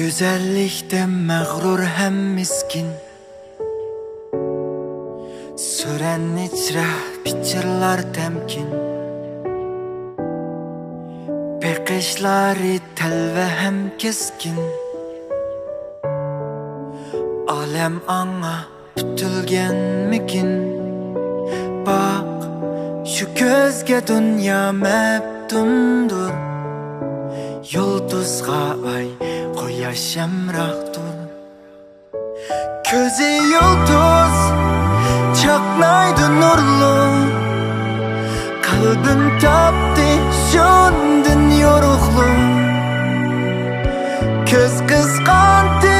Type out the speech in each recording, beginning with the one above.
Güzellikte mağrur hem miskin, süren içre pichirlar temkin. Bekişleri telve hem keskin. Alem ana bütülgen mikin? Bak şu gözge dünya meptundur. Yulduzga ay koyaş emrahtur. Közü yıldız çaknaydı nurlu. Kalbim taptı şundun yoruqlu. Köz kıskandı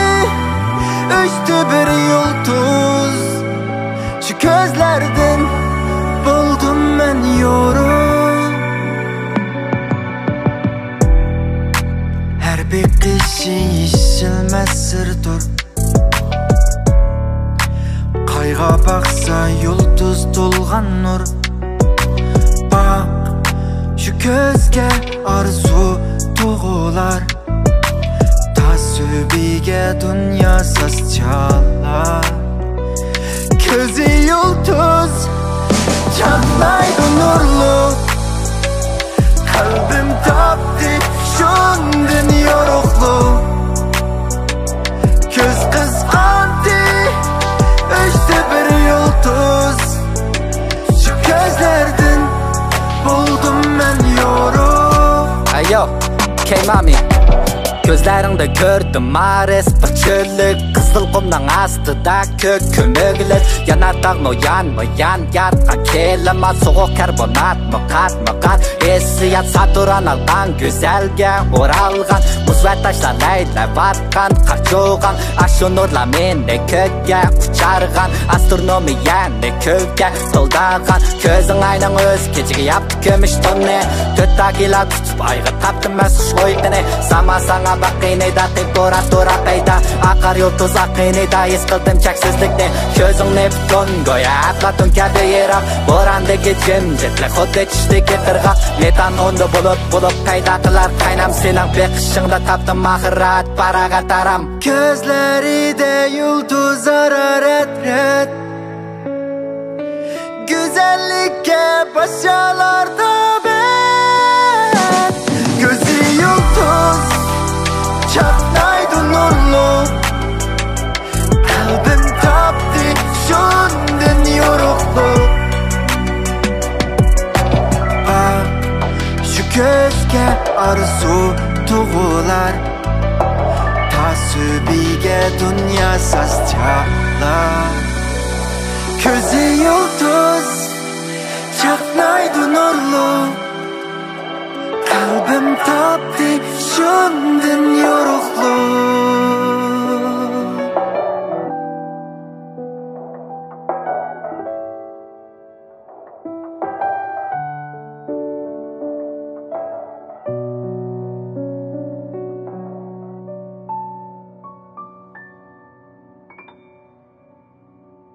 öçtü bir yıldız. Şu közlerden buldum ben yorum. Her bir kişi işilmez sırdır. Kayga baksa yıldız dolgan nur. Bak şu gözge arzu tuğular. Tasübige dünya saz çalar. Közü yıldız çaknaydı nurlu. Kalbim taptı şundun yoruqlu. Köz kıskandı öçtü bir yıldız. Şu gözlerden buldum ben yorum. Hey yo, K-Mami. Gözlerinde gördüm mares bir çöllük. Kızıl kumdan astıda kök kömögülür. Yanardağ mı yan yartqa kelima. Soğuk karbonat mı kat Esiyat saturan algan güzelge oralgan. Muz ve taşlar leyle varkan karçoğan. Aşu nurla meni kökge uçargan. Astronomi yani kövge toldağan. Közün aynan öz keçigi yaptı kömüş tonne. Töt agila tutup ayğı taptım ben suç koydene. Sama sana bak da temperatura kayda. Akar yıldız akınida es kıldım çaksızlıkne. Közüngni bütün goya atlatın kade yerak. Borandaki cimcitlik hudde çişteki kırgak. Metan ondu bulup kayda kılar kaynam. Senin bekişinde taptım ahirat paraga taram. Gözleri de yıldız arar ret. Güzellikke başalarda bet. Gözü yıldız çaknaydı nurlu. Kalbim taptı şundun yoruqlu. Bak şu gözge arzu tuğular. Tasübige dünya saz çalar. Közü yıldız çaknaydı nurlu. Kalbim taptı şundun